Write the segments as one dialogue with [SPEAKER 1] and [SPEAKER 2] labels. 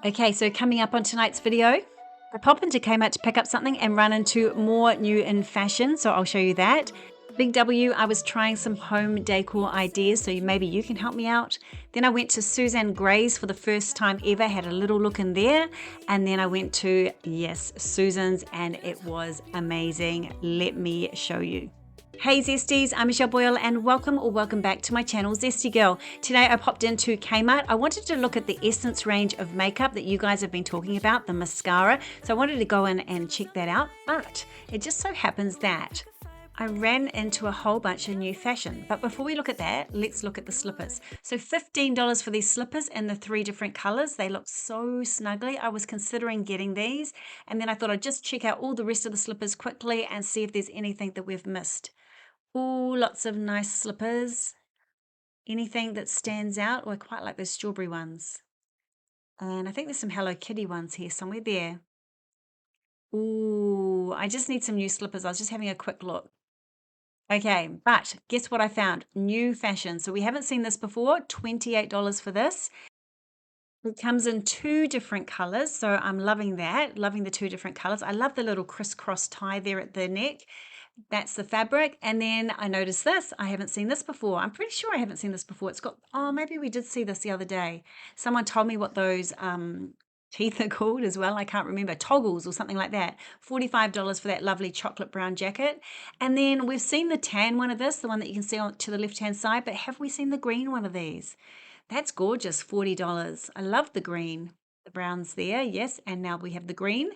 [SPEAKER 1] Okay, so coming up on tonight's video, I pop into Kmart to pick up something and run into more new in fashion, so I'll show you that. Big W, I was trying some home decor ideas, so maybe you can help me out. Then I went to Suzanne Grae's for the first time ever, had a little look in there, and then I went to, yes, Sussan's, and it was amazing. Let me show you. Hey Zesties, I'm Michelle Boyle and welcome back to my channel, Zesty Girl. Today I popped into Kmart. I wanted to look at the Essence range of makeup that you guys have been talking about, the mascara. So I wanted to go in and check that out, but it just so happens that I ran into a whole bunch of new fashion. But before we look at that, let's look at the slippers. So $15 for these slippers in the 3 different colors. They look so snuggly. I was considering getting these, and then I thought I'd just check out all the rest of the slippers quickly and see if there's anything that we've missed. Oh, lots of nice slippers. Anything that stands out? Oh, I quite like those strawberry ones. And I think there's some Hello Kitty ones here somewhere there. Ooh, I just need some new slippers. I was just having a quick look. Okay, but guess what I found? New fashion. So we haven't seen this before. $28 for this. It comes in 2 different colors, so I'm loving that. Loving the 2 different colors. I love the little crisscross tie there at the neck. That's the fabric. And then I noticed this. I haven't seen this before. I'm pretty sure I haven't seen this before. It's got, oh, maybe we did see this the other day. Someone told me what those teeth are called as well. I can't remember. Toggles or something like that. $45 for that lovely chocolate brown jacket. And then we've seen the tan one of this, the one that you can see on to the left-hand side, but have we seen the green one of these? That's gorgeous, $40. I love the green. The brown's there, yes, and now we have the green.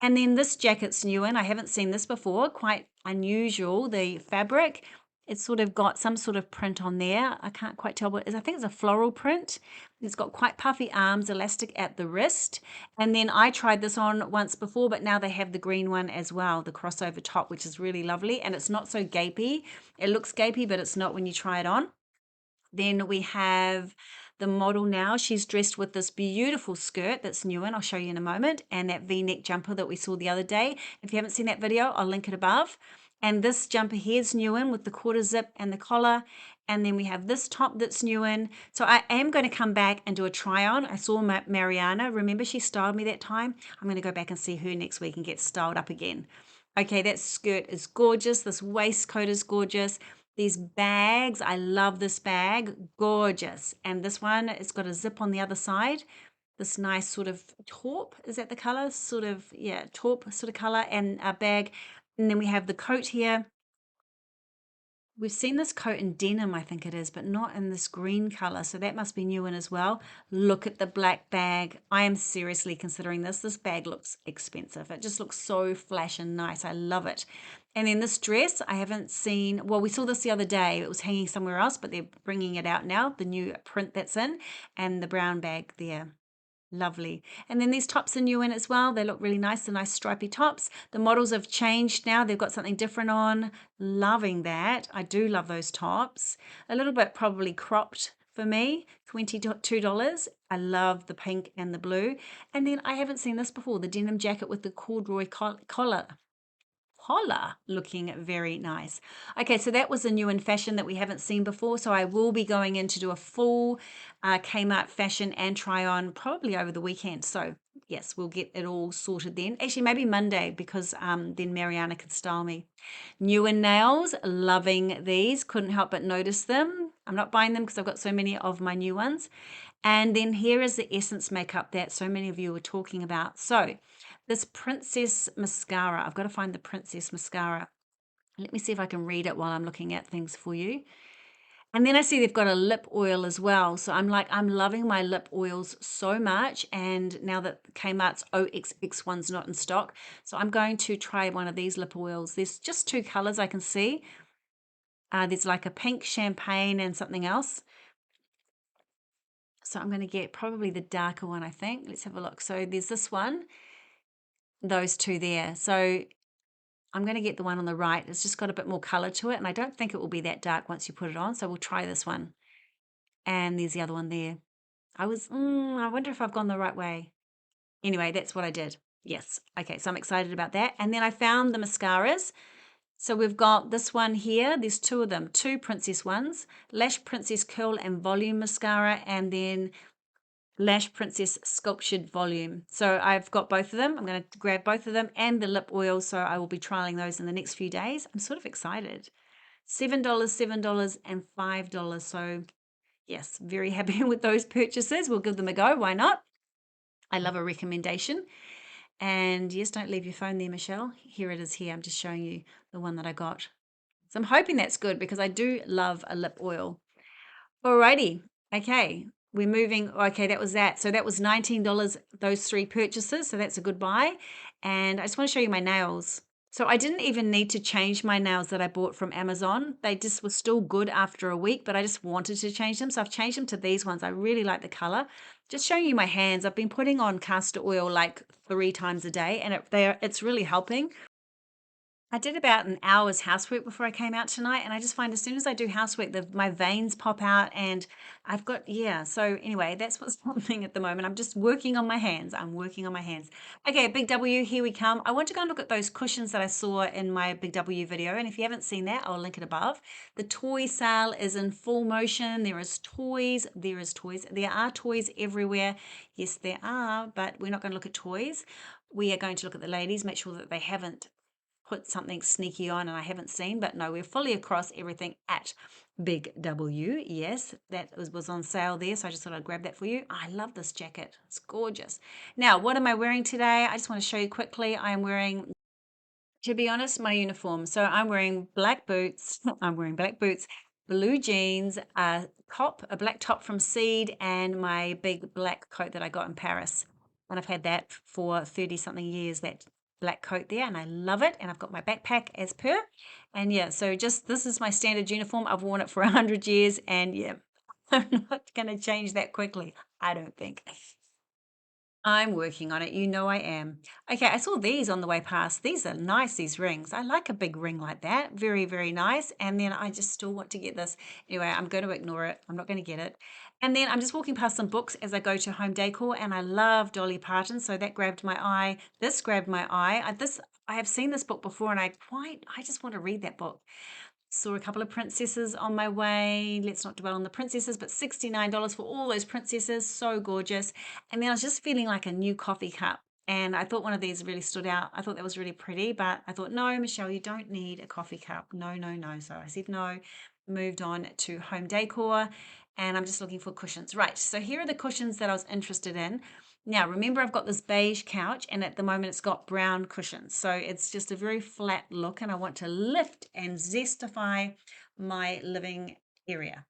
[SPEAKER 1] And then this jacket's new in. I haven't seen this before, quite unusual. The fabric, it's sort of got some sort of print on there. I can't quite tell what it is. I think it's a floral print. It's got quite puffy arms, elastic at the wrist. And then I tried this on once before, but now they have the green one as well, the crossover top, which is really lovely. And it's not so gapey. It looks gapey, but it's not when you try it on. Then we have the model now. She's dressed with this beautiful skirt that's new in. I'll show you in a moment. And that V-neck jumper that we saw the other day. If you haven't seen that video, I'll link it above. And this jumper here is new in with the quarter zip and the collar. And then we have this top that's new in. So I am going to come back and do a try on. I saw Mariana. Remember she styled me that time? I'm going to go back and see her next week and get styled up again. Okay, that skirt is gorgeous. This waistcoat is gorgeous. These bags, I love this bag, gorgeous. And this one, it's got a zip on the other side. This nice sort of taupe, is that the color? Sort of, yeah, taupe sort of color and a bag. And then we have the coat here. We've seen this coat in denim, I think it is, but not in this green color. So that must be new in as well. Look at the black bag. I am seriously considering this. This bag looks expensive. It just looks so flash and nice. I love it. And then this dress, I haven't seen, well, we saw this the other day. It was hanging somewhere else, but they're bringing it out now, the new print that's in, and the brown bag there. Lovely. And then these tops are new in as well. They look really nice, the nice stripy tops. The models have changed now. They've got something different on. Loving that. I do love those tops. A little bit probably cropped for me, $22. I love the pink and the blue. And then I haven't seen this before, the denim jacket with the corduroy collar looking very nice. Okay, so that was a new in fashion that we haven't seen before. So I will be going in to do a full Kmart fashion and try on probably over the weekend. So yes, we'll get it all sorted then. Actually, maybe Monday because then Mariana could style me. New in nails, loving these. Couldn't help but notice them. I'm not buying them because I've got so many of my new ones. And then here is the Essence makeup that so many of you were talking about. So this Princess mascara, I've got to find the Princess mascara. Let me see if I can read it while I'm looking at things for you. And then I see they've got a lip oil as well. So I'm like, I'm loving my lip oils so much. And now that Kmart's OXX one's not in stock, so I'm going to try one of these lip oils. There's just 2 colors I can see. There's like a pink champagne and something else. So I'm going to get probably the darker one, I think. Let's have a look. So there's this one, those 2 there. So I'm going to get the one on the right. It's just got a bit more color to it. And I don't think it will be that dark once you put it on. So we'll try this one. And there's the other one there. I wonder if I've gone the right way. Anyway, that's what I did. Yes. Okay. So I'm excited about that. And then I found the mascaras. So we've got this one here. There's 2 of them, 2 Princess ones. Lash Princess Curl and Volume Mascara. And then Lash Princess Sculptured Volume. So I've got both of them. I'm going to grab both of them and the lip oil. So I will be trialing those in the next few days. I'm sort of excited. $7, $7, and $5. So yes, very happy with those purchases. We'll give them a go. Why not? I love a recommendation. And yes, don't leave your phone there, Michelle. Here it is here. I'm just showing you the one that I got. So I'm hoping that's good because I do love a lip oil. Alrighty. Okay. We're moving. Okay, that was that. So that was $19, those 3 purchases. So that's a good buy. And I just want to show you my nails. So I didn't even need to change my nails that I bought from Amazon. They just were still good after a week, but I just wanted to change them. So I've changed them to these ones. I really like the color. Just showing you my hands. I've been putting on castor oil like 3 times a day, and it's really helping. I did about an hour's housework before I came out tonight, and I just find as soon as I do housework, my veins pop out, and I've got, yeah. So anyway, that's what's happening at the moment. I'm just working on my hands. I'm working on my hands. Okay, Big W, here we come. I want to go and look at those cushions that I saw in my Big W video, and if you haven't seen that, I'll link it above. The toy sale is in full motion. There is toys. There is toys. There are toys everywhere. Yes, there are, but we're not going to look at toys. We are going to look at the ladies, make sure that they haven't put something sneaky on and I haven't seen, but no, we're fully across everything at Big W. Yes, that was on sale there, so I just thought I'd grab that for you. I love this jacket. It's gorgeous. Now, what am I wearing today? I just want to show you quickly. I am wearing, to be honest, my uniform. So I'm wearing black boots. I'm wearing black boots, blue jeans, a black top from Seed, and my big black coat that I got in Paris. And I've had that for 30 something years, that black coat there, and I love it. And I've got my backpack as per. And yeah, so just this is my standard uniform. I've worn it for 100 years, and yeah, I'm not going to change that quickly, I don't think. I'm working on it. You know I am. Okay, I saw these on the way past. These are nice, these rings. I like a big ring like that. Very, very nice. And then I just still want to get this. Anyway, I'm going to ignore it. I'm not going to get it. And then I'm just walking past some books as I go to Home Decor, and I love Dolly Parton, so that grabbed my eye. This grabbed my eye. I have seen this book before, and I just want to read that book. Saw a couple of princesses on my way. Let's not dwell on the princesses, but $69 for all those princesses. So gorgeous. And then I was just feeling like a new coffee cup. And I thought one of these really stood out. I thought that was really pretty, but I thought, no, Michelle, you don't need a coffee cup. No, no, no. So I said no, moved on to Home Decor, and I'm just looking for cushions. Right, so here are the cushions that I was interested in. Now, remember, I've got this beige couch, and at the moment it's got brown cushions. So it's just a very flat look, and I want to lift and zestify my living area.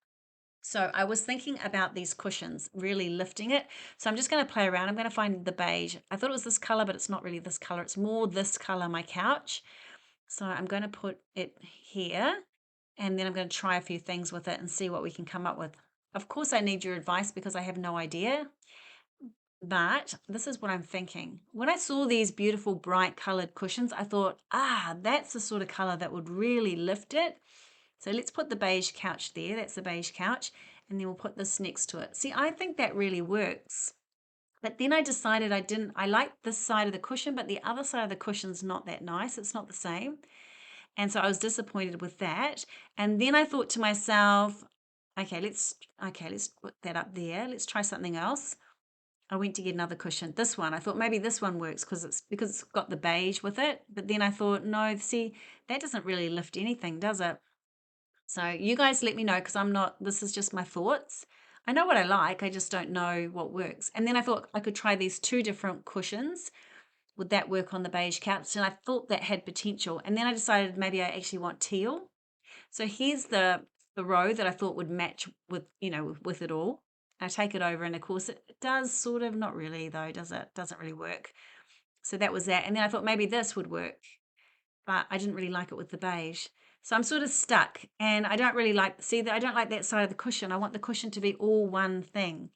[SPEAKER 1] So I was thinking about these cushions, really lifting it. So I'm just going to play around. I'm going to find the beige. I thought it was this color, but it's not really this color. It's more this color, my couch. So I'm going to put it here, and then I'm going to try a few things with it and see what we can come up with. Of course, I need your advice because I have no idea. But this is what I'm thinking. When I saw these beautiful bright colored cushions, I thought, that's the sort of color that would really lift it. So let's put the beige couch there. That's the beige couch. And then we'll put this next to it. See, I think that really works. But then I decided I like this side of the cushion, but the other side of the cushion's not that nice. It's not the same. And so I was disappointed with that. And then I thought to myself, okay, let's put that up there. Let's try something else. I went to get another cushion. This one, I thought maybe this one works because it's got the beige with it. But then I thought, no, see, that doesn't really lift anything, does it? So you guys let me know because this is just my thoughts. I know what I like, I just don't know what works. And then I thought I could try these 2 different cushions. Would that work on the beige couch? And I thought that had potential. And then I decided maybe I actually want teal. So here's the row that I thought would match with, with it all. I take it over, and of course it does sort of, not really though, does it? Doesn't really work. So that was that. And then I thought maybe this would work, but I didn't really like it with the beige. So I'm sort of stuck, and I don't really like, I don't like that side of the cushion. I want the cushion to be all one thing.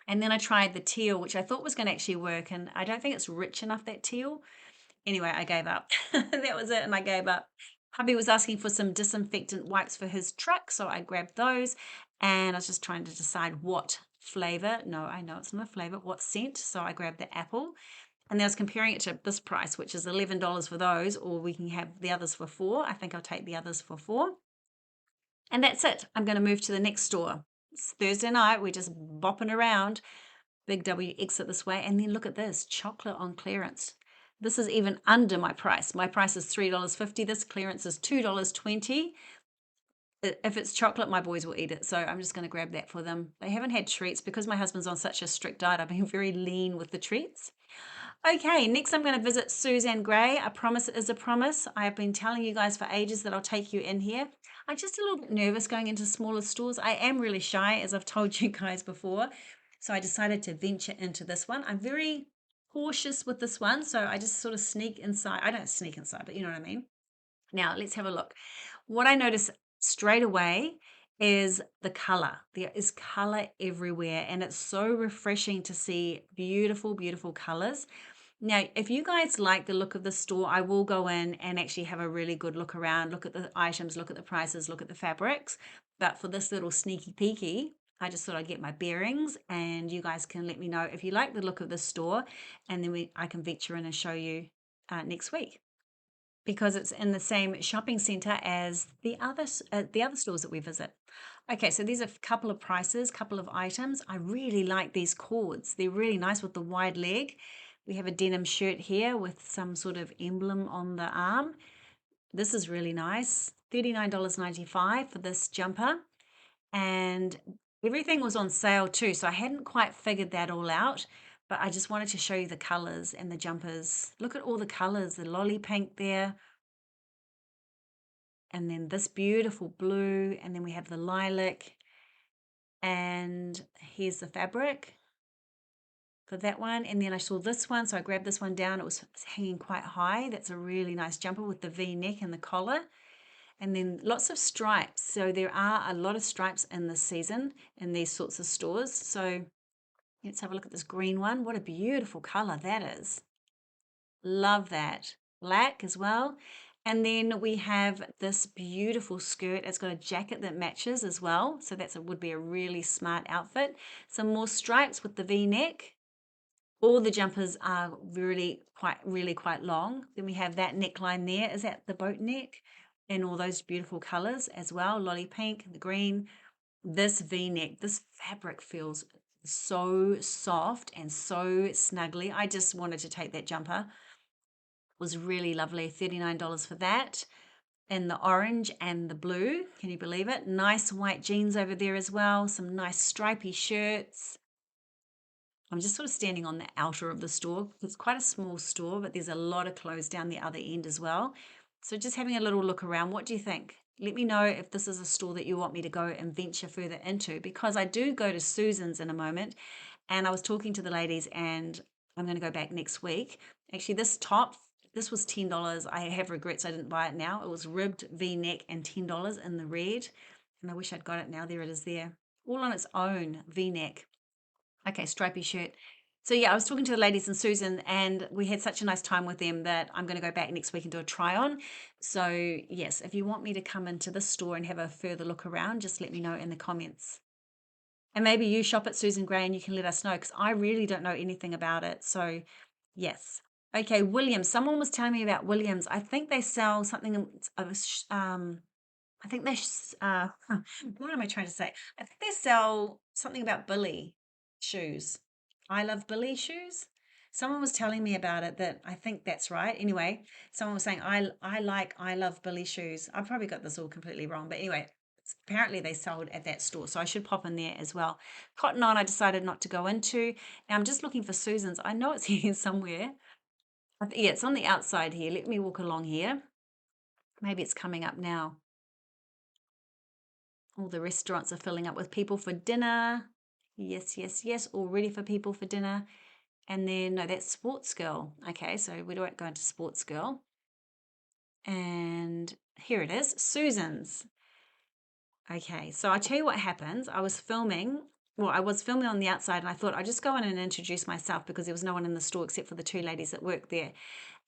[SPEAKER 1] And then I tried the teal, which I thought was going to actually work, and I don't think it's rich enough, that teal. Anyway, I gave up. That was it, and I gave up. Hubby was asking for some disinfectant wipes for his truck, so I grabbed those, and I was just trying to decide what flavor. No, I know it's not a flavor. What scent? So I grabbed the apple, and then I was comparing it to this price, which is $11 for those, or we can have the others for $4. I think I'll take the others for $4. And that's it. I'm going to move to the next store. It's Thursday night. We're just bopping around. Big W, exit this way. And then look at this, chocolate on clearance. This is even under my price. My price is $3.50. This clearance is $2.20. If it's chocolate, my boys will eat it. So I'm just going to grab that for them. They haven't had treats because my husband's on such a strict diet. I've been very lean with the treats. Okay, next I'm going to visit Suzanne Grae. A promise is a promise. I have been telling you guys for ages that I'll take you in here. I'm just a little bit nervous going into smaller stores. I am really shy, as I've told you guys before. So I decided to venture into this one. I'm very cautious with this one. So I just sort of sneak inside. I don't sneak inside, but you know what I mean. Now let's have a look. What I notice straight away is the color. There is color everywhere, and it's so refreshing to see beautiful, beautiful colors. Now, if you guys like the look of the store, I will go in and actually have a really good look around, look at the items, look at the prices, look at the fabrics. But for this little sneaky peeky, I just thought I'd get my bearings, and you guys can let me know if you like the look of the store, and then I can venture in and show you next week, because it's in the same shopping center as the other stores that we visit. Okay, so there's a couple of prices, couple of items. I really like these cords. They're really nice with the wide leg. We have a denim shirt here with some sort of emblem on the arm. This is really nice. $39.95 for this jumper. And everything was on sale too, so I hadn't quite figured that all out, but I just wanted to show you the colors and the jumpers. Look at all the colors, the lolly pink there, and then this beautiful blue, and then we have the lilac, and here's the fabric for that one. And then I saw this one, so I grabbed this one down. It was hanging quite high. That's a really nice jumper with the V-neck and the collar. And then lots of stripes. So there are a lot of stripes in this season in these sorts of stores. So let's have a look at this green one. What a beautiful color that is. Love that. Black as well. And then we have this beautiful skirt. It's got a jacket that matches as well. So that would be a really smart outfit. Some more stripes with the V-neck. All the jumpers are really quite long. Then we have that neckline there. Is that the boat neck? And all those beautiful colors as well. Lolly pink, the green. This V-neck, this fabric feels so soft and so snuggly. I just wanted to take that jumper. It was really lovely. $39 for that. In the orange and the blue. Can you believe it? Nice white jeans over there as well. Some nice stripy shirts. I'm just sort of standing on the outer of the store. It's quite a small store, but there's a lot of clothes down the other end as well. So just having a little look around. What do you think? Let me know if this is a store that you want me to go and venture further into, because I do go to Susan's in a moment, and I was talking to the ladies, and I'm going to go back next week. Actually, this top, this was $10. I have regrets I didn't buy it now. It was ribbed V-neck and $10 in the red, and I wish I'd got it now. There it is there. All on its own, V-neck. Okay, stripy shirt. So yeah, I was talking to the ladies in Susan, and we had such a nice time with them that I'm going to go back next week and do a try on. So yes, if you want me to come into the store and have a further look around, just let me know in the comments. And maybe you shop at Suzanne Grae and you can let us know, because I really don't know anything about it. So yes. Okay, Williams. Someone was telling me about Williams. I think they sell something of I think they what am I trying to say? I think they sell something about Billy shoes. I love Billy shoes. Someone was telling me about it, that I think that's right. Anyway, someone was saying I love Billy shoes. I probably got this all completely wrong, but anyway, apparently they sold at that store, so I should pop in there as well. Cotton On I decided not to go into. Now I'm just looking for Susan's. I know it's here somewhere. Yeah, it's on the outside here. Let me walk along here. Maybe it's coming up now. All the restaurants are filling up with people for dinner. Yes, yes, yes, all ready for people for dinner. And then, no, that's Sports Girl. Okay, so we don't go into Sports Girl. And here it is, Susan's. Okay, so I tell you what happens. I was filming on the outside, and I thought I'd just go in and introduce myself, because there was no one in the store except for the two ladies that work there.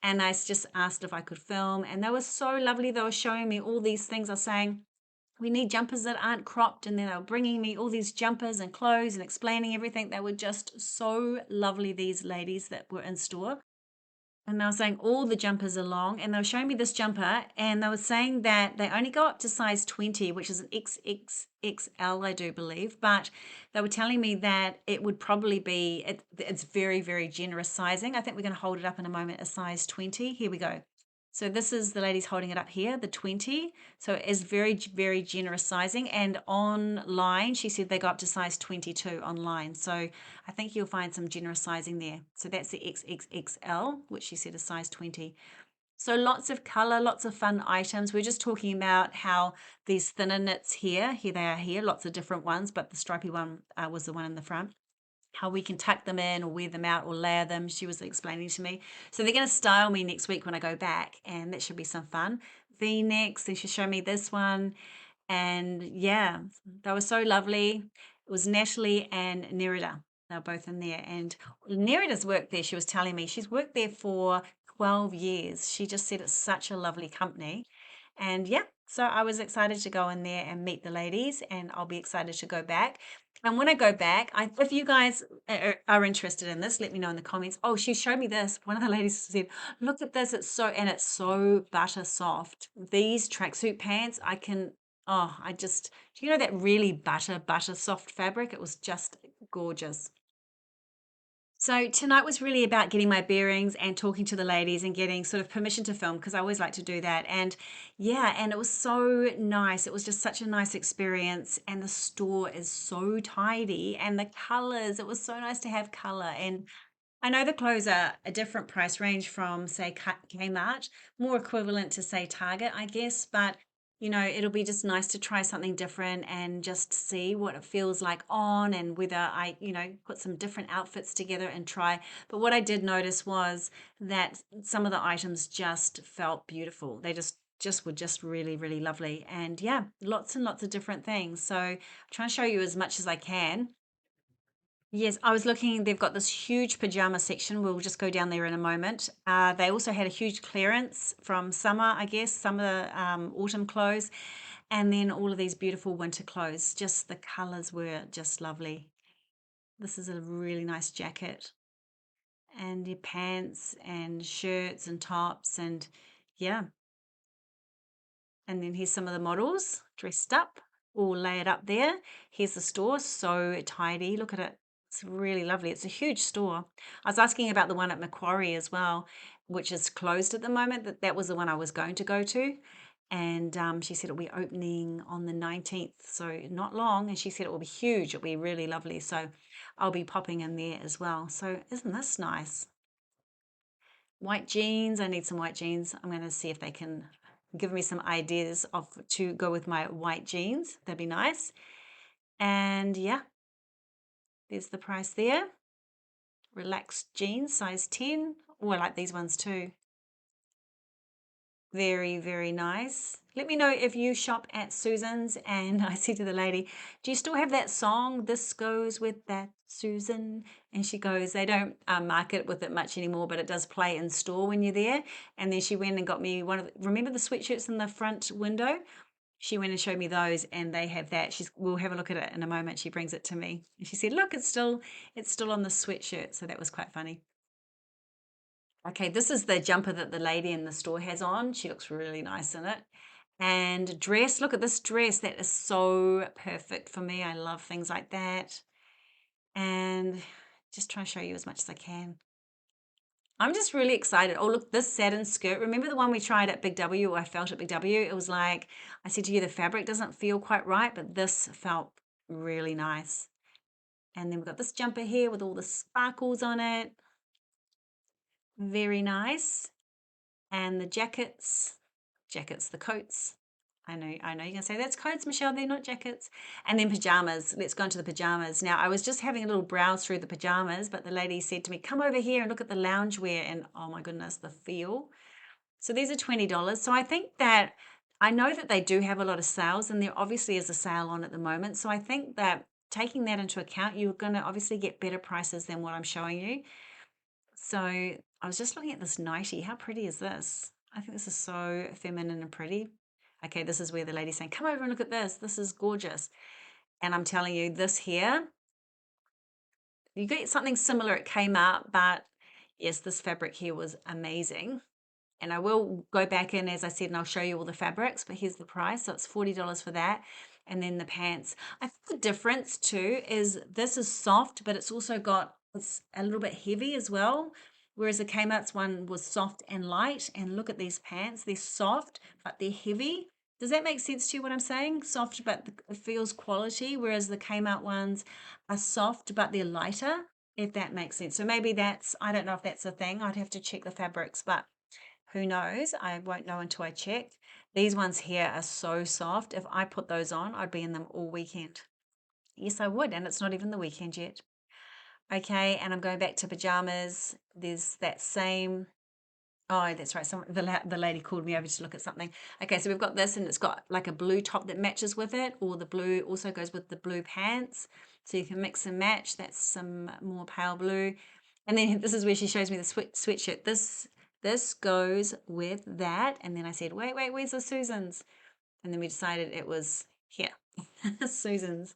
[SPEAKER 1] And I just asked if I could film, and they were so lovely. They were showing me all these things. I was saying, we need jumpers that aren't cropped, and then they were bringing me all these jumpers and clothes and explaining everything. They were just so lovely, these ladies that were in store. And they were saying all the jumpers are long, and they were showing me this jumper, and they were saying that they only go up to size 20, which is an XXXL, I do believe. But they were telling me that it would probably be, it's very, very generous sizing. I think we're going to hold it up in a moment, a size 20. Here we go. So this is the lady's holding it up here, the 20. So it is very, very generous sizing. And online, she said they go up to size 22 online. So I think you'll find some generous sizing there. So that's the XXXL, which she said is size 20. So lots of color, lots of fun items. We're just talking about how these thinner knits here they are here, lots of different ones, but the stripy one was the one in the front. How we can tuck them in or wear them out or layer them, she was explaining to me. So they're going to style me next week when I go back, and that should be some fun. V-necks, they should show me this one. And yeah, they were so lovely. It was Natalie and Nerida. They were both in there. And Nerida's worked there, she was telling me. She's worked there for 12 years. She just said it's such a lovely company. And yeah, so I was excited to go in there and meet the ladies, and I'll be excited to go back. And when I go back, if you guys are interested in this, let me know in the comments. Oh, she showed me this. One of the ladies said, look at this. It's so butter soft. These tracksuit pants, oh, do you know that really butter soft fabric? It was just gorgeous. So tonight was really about getting my bearings and talking to the ladies and getting sort of permission to film, because I always like to do that. And yeah, and it was so nice. It was just such a nice experience. And the store is so tidy, and the colors, it was so nice to have color. And I know the clothes are a different price range from, say, Kmart, more equivalent to, say, Target, I guess. But, it'll be just nice to try something different and just see what it feels like on, and whether I, put some different outfits together and try. But what I did notice was that some of the items just felt beautiful. They just were just really, really lovely. And yeah, lots and lots of different things. So I'm trying to show you as much as I can. Yes, I was looking, they've got this huge pajama section. We'll just go down there in a moment. They also had a huge clearance from summer, I guess, summer, autumn clothes, and then all of these beautiful winter clothes. Just the colors were just lovely. This is a really nice jacket, and your pants and shirts and tops, and yeah. And then here's some of the models dressed up, all layered up there. Here's the store, so tidy. Look at it. It's really lovely. It's a huge store. I was asking about the one at Macquarie as well, which is closed at the moment. That was the one I was going to go to. And she said it'll be opening on the 19th, so not long. And she said it will be huge. It'll be really lovely. So I'll be popping in there as well. So isn't this nice? White jeans. I need some white jeans. I'm going to see if they can give me some ideas of to go with my white jeans. That'd be nice. And yeah, there's the price there. Relaxed jeans, size 10. Oh, I like these ones too. Very, very nice. Let me know if you shop at Susan's. And I said to the lady, do you still have that song, This Goes With That, Susan? And she goes, they don't market with it much anymore, but it does play in store when you're there. And then she went and got me remember the sweatshirts in the front window? She went and showed me those, and they have that. We'll have a look at it in a moment. She brings it to me. And she said, look, it's still on the sweatshirt. So that was quite funny. Okay, this is the jumper that the lady in the store has on. She looks really nice in it. And dress, look at this dress. That is so perfect for me. I love things like that. And just trying to show you as much as I can. I'm just really excited. Oh, look, this satin skirt. Remember the one we tried at Big W, or I felt at Big W? It was like, I said to you, the fabric doesn't feel quite right, but this felt really nice. And then we've got this jumper here with all the sparkles on it. Very nice. And the jackets, the coats. I know you're gonna say that's coats, Michelle, they're not jackets. And then pajamas. Let's go into the pajamas. Now, I was just having a little browse through the pajamas, but the lady said to me, come over here and look at the loungewear. And oh my goodness, the feel. So these are $20. So I think that I know that they do have a lot of sales, and there obviously is a sale on at the moment. So I think that taking that into account, you're going to obviously get better prices than what I'm showing you. So I was just looking at this nightie. How pretty is this? I think this is so feminine and pretty. Okay, this is where the lady's saying, come over and look at this. This is gorgeous. And I'm telling you, this here, you get something similar at Kmart, but Yes, this fabric here was amazing. And I will go back in, as I said, and I'll show you all the fabrics, but here's the price. So it's $40 for that. And then the pants. I think the difference too is this is soft, but it's also it's a little bit heavy as well. Whereas the Kmart's one was soft and light. And look at these pants. They're soft, but they're heavy. Does that make sense to you what I'm saying? Soft, but it feels quality. Whereas the Kmart ones are soft, but they're lighter, if that makes sense. So maybe I don't know if that's a thing. I'd have to check the fabrics, but who knows? I won't know until I check. These ones here are so soft. If I put those on, I'd be in them all weekend. Yes, I would, and it's not even the weekend yet. Okay, and I'm going back to pajamas. There's that same. Oh, that's right. The lady called me over to look at something. Okay, so we've got this, and it's got like a blue top that matches with it, or the blue also goes with the blue pants. So you can mix and match. That's some more pale blue. And then this is where she shows me the sweatshirt. This goes with that. And then I said, wait, where's the Susan's? And then we decided it was here, Susan's.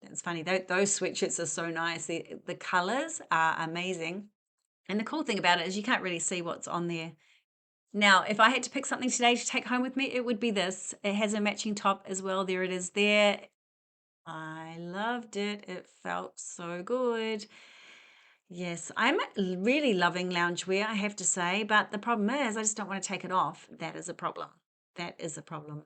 [SPEAKER 1] That's funny. Those sweatshirts are so nice. The colors are amazing. And the cool thing about it is you can't really see what's on there. Now, if I had to pick something today to take home with me, it would be this. It has a matching top as well. There it is there. I loved it. It felt so good. Yes, I'm really loving loungewear, I have to say, but the problem is I just don't want to take it off. That is a problem. That is a problem.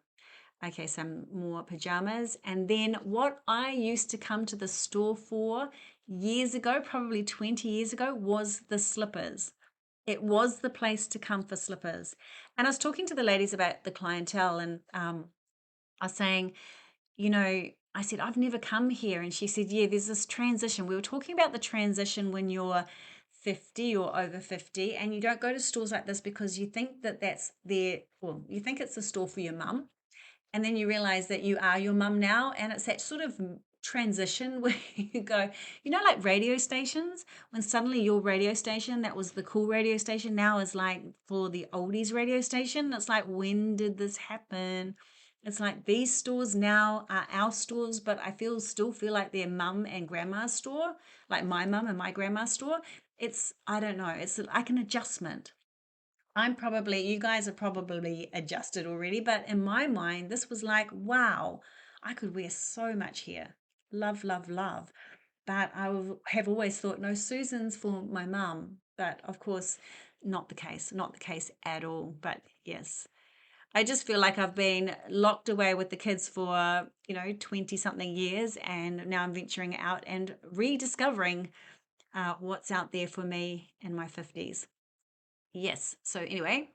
[SPEAKER 1] Okay, some more pajamas. And then what I used to come to the store for years ago, probably 20 years ago, was the slippers. It was the place to come for slippers. And I was talking to the ladies about the clientele, and I was saying, I said, I've never come here. And she said, yeah, there's this transition. We were talking about the transition when you're 50 or over 50, and you don't go to stores like this because you think that that's there, well, you think it's a store for your mum. And then you realize that you are your mum now. And it's that sort of transition where you go, like radio stations, when suddenly your radio station, that was the cool radio station, now is like for the oldies radio station. It's like, when did this happen? It's like these stores now are our stores, but I still feel like they're mum and grandma's store, like my mum and my grandma's store. I don't know, it's like an adjustment. You guys are probably adjusted already, but in my mind, this was like, wow, I could wear so much here. Love, love, love. But have always thought, no, Susan's for my mum. But of course, not the case at all. But yes, I just feel like I've been locked away with the kids for, 20 something years. And now I'm venturing out and rediscovering what's out there for me in my 50s. Yes. So anyway,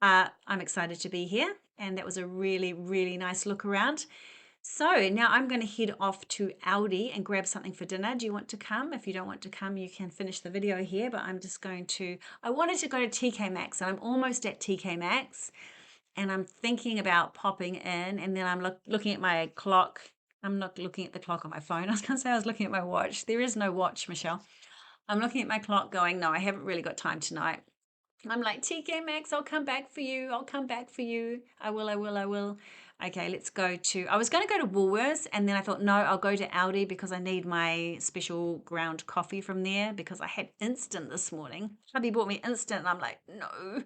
[SPEAKER 1] I'm excited to be here, and that was a really, really nice look around. So now I'm going to head off to Aldi and grab something for dinner. Do you want to come? If you don't want to come, you can finish the video here, but I wanted to go to TK Maxx, and I'm almost at TK Maxx, and I'm thinking about popping in, and then I'm looking at my clock. I'm not looking at the clock on my phone. I was going to say I was looking at my watch. There is no watch, Michelle. I'm looking at my clock going, no, I haven't really got time tonight. I'm like, TK Maxx, I'll come back for you. I'll come back for you. I will. Okay, I was going to go to Woolworths, and then I thought, no, I'll go to Aldi because I need my special ground coffee from there because I had instant this morning. Hubby bought me instant, and I'm like, no.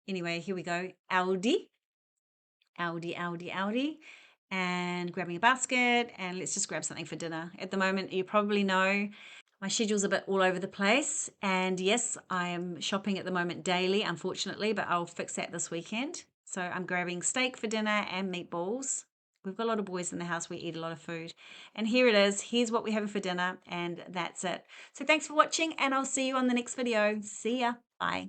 [SPEAKER 1] Anyway, here we go. Aldi, and grabbing a basket, and let's just grab something for dinner. At the moment, you probably know, my schedule's a bit all over the place, and yes, I am shopping at the moment daily, unfortunately, but I'll fix that this weekend. So I'm grabbing steak for dinner and meatballs. We've got a lot of boys in the house. We eat a lot of food. And here it is. Here's what we're having for dinner, and that's it. So thanks for watching, and I'll see you on the next video. See ya. Bye.